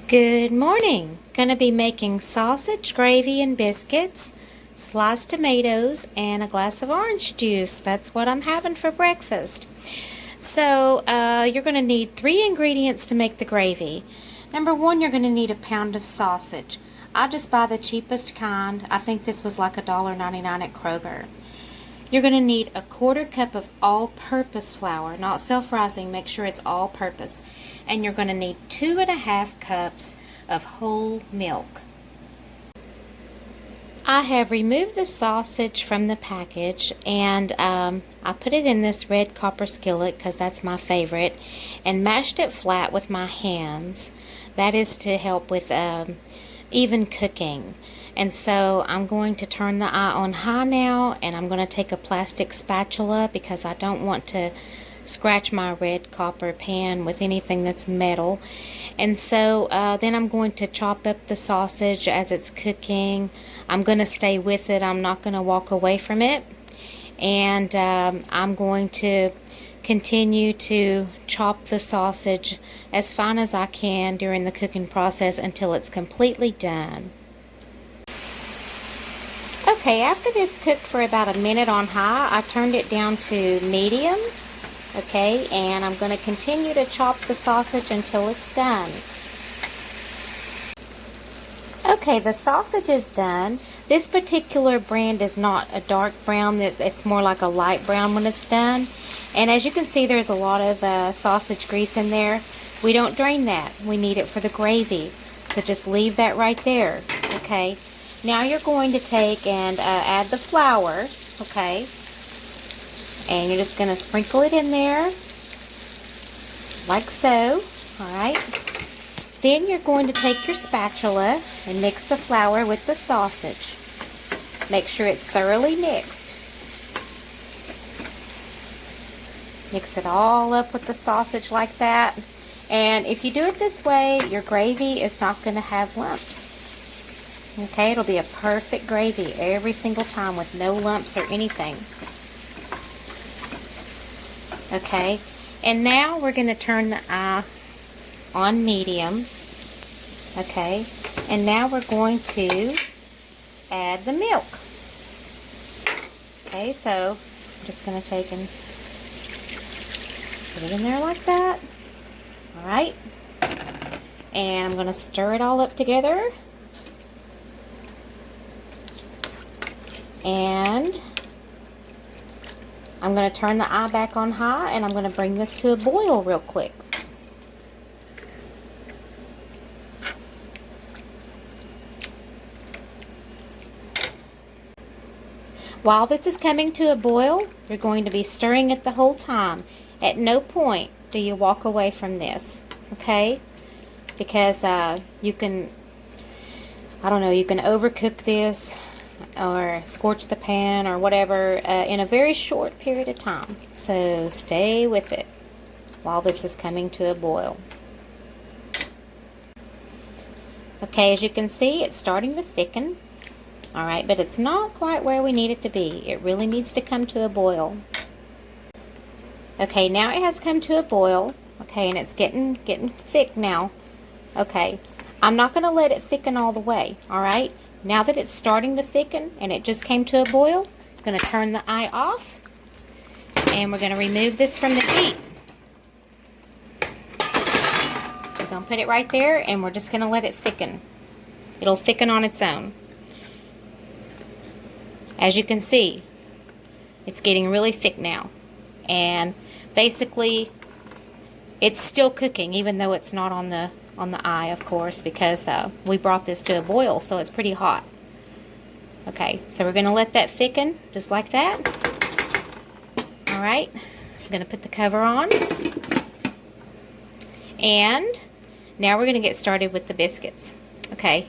Good morning. Gonna be making sausage, gravy, and biscuits, sliced tomatoes, and a glass of orange juice. That's what I'm having for breakfast. So you're gonna need 3 ingredients to make the gravy. Number one, you're gonna need a pound of sausage. I just buy the cheapest kind. I think this was like $1.99 at Kroger. You're going to need a 1/4 cup of all-purpose flour, not self-rising. Make sure it's all-purpose. And you're going to need 2½ cups of whole milk. I have removed the sausage from the package, and I put it in this red copper skillet because that's my favorite, and mashed it flat with my hands. That is to help with even cooking. And so I'm going to turn the eye on high now, and I'm going to take a plastic spatula because I don't want to scratch my red copper pan with anything that's metal. And so then I'm going to chop up the sausage as it's cooking. I'm going to stay with it. I'm not going to walk away from it. And I'm going to continue to chop the sausage as fine as I can during the cooking process until it's completely done. Okay, after this cooked for about a minute on high, I turned it down to medium. Okay, and I'm going to continue to chop the sausage until it's done. Okay, the sausage is done. This particular brand is not a dark brown. It's more like a light brown when it's done. And as you can see, there's a lot of sausage grease in there. We don't drain that. We need it for the gravy. So just leave that right there. Okay. Now you're going to take and add the flour, okay, and you're just going to sprinkle it in there, like so, alright. Then you're going to take your spatula and mix the flour with the sausage. Make sure it's thoroughly mixed. Mix it all up with the sausage like that, and if you do it this way, your gravy is not going to have lumps. Okay, it'll be a perfect gravy every single time with no lumps or anything. Okay, and now we're going to turn the eye on medium. Okay, and now we're going to add the milk. Okay, so I'm just going to take and put it in there like that. Alright, and I'm going to stir it all up together. And I'm going to turn the eye back on high, and I'm going to bring this to a boil real quick. While this is coming to a boil, you're going to be stirring it the whole time. At no point do you walk away from this, okay? Because you can, I don't know, you can overcook this or scorch the pan or whatever in a very short period of time. So stay with it while this is coming to a boil. Okay, as you can see, it's starting to thicken. Alright, but it's not quite where we need it to be. It really needs to come to a boil. Okay, now it has come to a boil. Okay, and it's getting thick now. Okay, I'm not going to let it thicken all the way. Alright, now that it's starting to thicken and it just came to a boil, I'm going to turn the eye off, and we're going to remove this from the heat. We're going to put it right there, and we're just going to let it thicken. It'll thicken on its own. As you can see, it's getting really thick now, and basically it's still cooking even though it's not on the eye, of course, because we brought this to a boil, so it's pretty hot. Okay, so we're going to let that thicken just like that. Alright, I'm going to put the cover on, and now we're going to get started with the biscuits. Okay,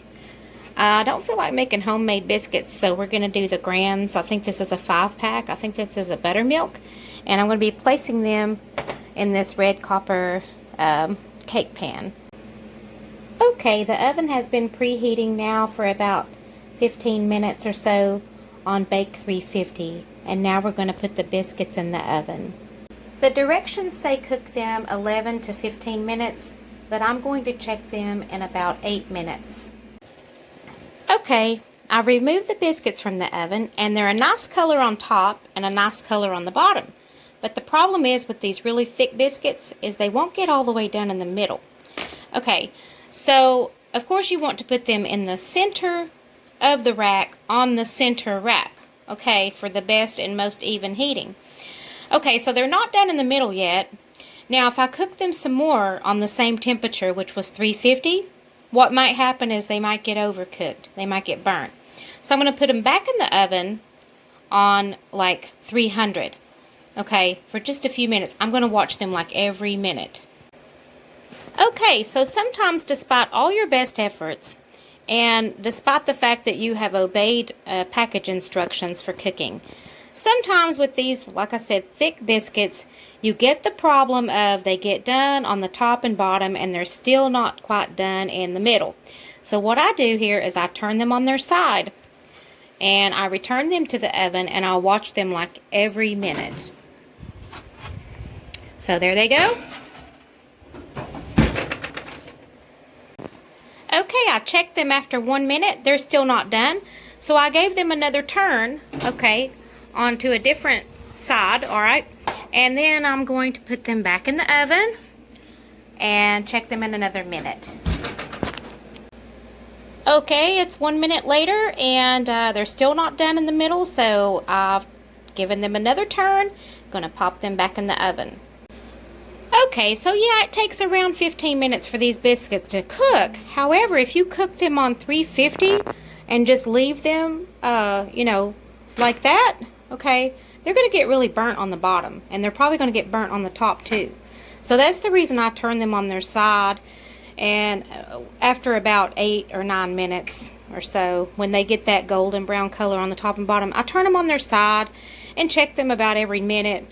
I don't feel like making homemade biscuits, so we're going to do the Grands. I think this is a 5-pack. I think this is a buttermilk, and I'm going to be placing them in this red copper cake pan. Okay, the oven has been preheating now for about 15 minutes or so on bake 350, and now we're going to put the biscuits in the oven. The directions say cook them 11 to 15 minutes, but I'm going to check them in about 8 minutes. Okay, I removed the biscuits from the oven, and they're a nice color on top and a nice color on the bottom. But the problem is with these really thick biscuits is they won't get all the way down in the middle. Okay, so of course you want to put them in the center of the rack on the center rack, okay, for the best and most even heating. Okay, so they're not down in the middle yet. Now if I cook them some more on the same temperature, which was 350, what might happen is they might get overcooked. They might get burnt. So I'm going to put them back in the oven on like 300. Okay, for just a few minutes. I'm going to watch them like every minute. Okay, so sometimes despite all your best efforts, and despite the fact that you have obeyed package instructions for cooking, sometimes with these, like I said, thick biscuits, you get the problem of they get done on the top and bottom and they're still not quite done in the middle. So what I do here is I turn them on their side and I return them to the oven and I'll watch them like every minute. So there they go. Okay, I checked them after 1 minute. They're still not done. So I gave them another turn, okay, onto a different side, all right? And then I'm going to put them back in the oven and check them in another minute. Okay, it's 1 minute later and they're still not done in the middle, so I've given them another turn. Gonna pop them back in the oven. Okay, so yeah, it takes around 15 minutes for these biscuits to cook. However, if you cook them on 350 and just leave them, you know, like that, okay, they're going to get really burnt on the bottom, and they're probably going to get burnt on the top too. So that's the reason I turn them on their side, and after about 8 or 9 minutes or so, when they get that golden brown color on the top and bottom, I turn them on their side and check them about every minute.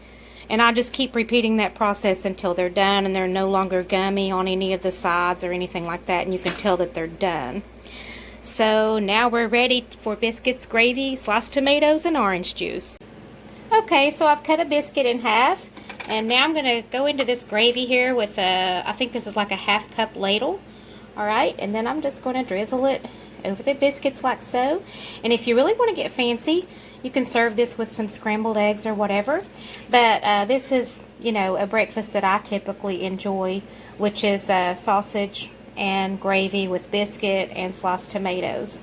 And I just keep repeating that process until they're done and they're no longer gummy on any of the sides or anything like that, and you can tell that they're done. So now we're ready for biscuits, gravy, sliced tomatoes, and orange juice. Okay, so I've cut a biscuit in half, and now I'm going to go into this gravy here with I think this is like a half-cup ladle. Alright, and then I'm just going to drizzle it over the biscuits like so. And if you really want to get fancy, you can serve this with some scrambled eggs or whatever. But this is, you know, a breakfast that I typically enjoy, which is sausage and gravy with biscuit and sliced tomatoes.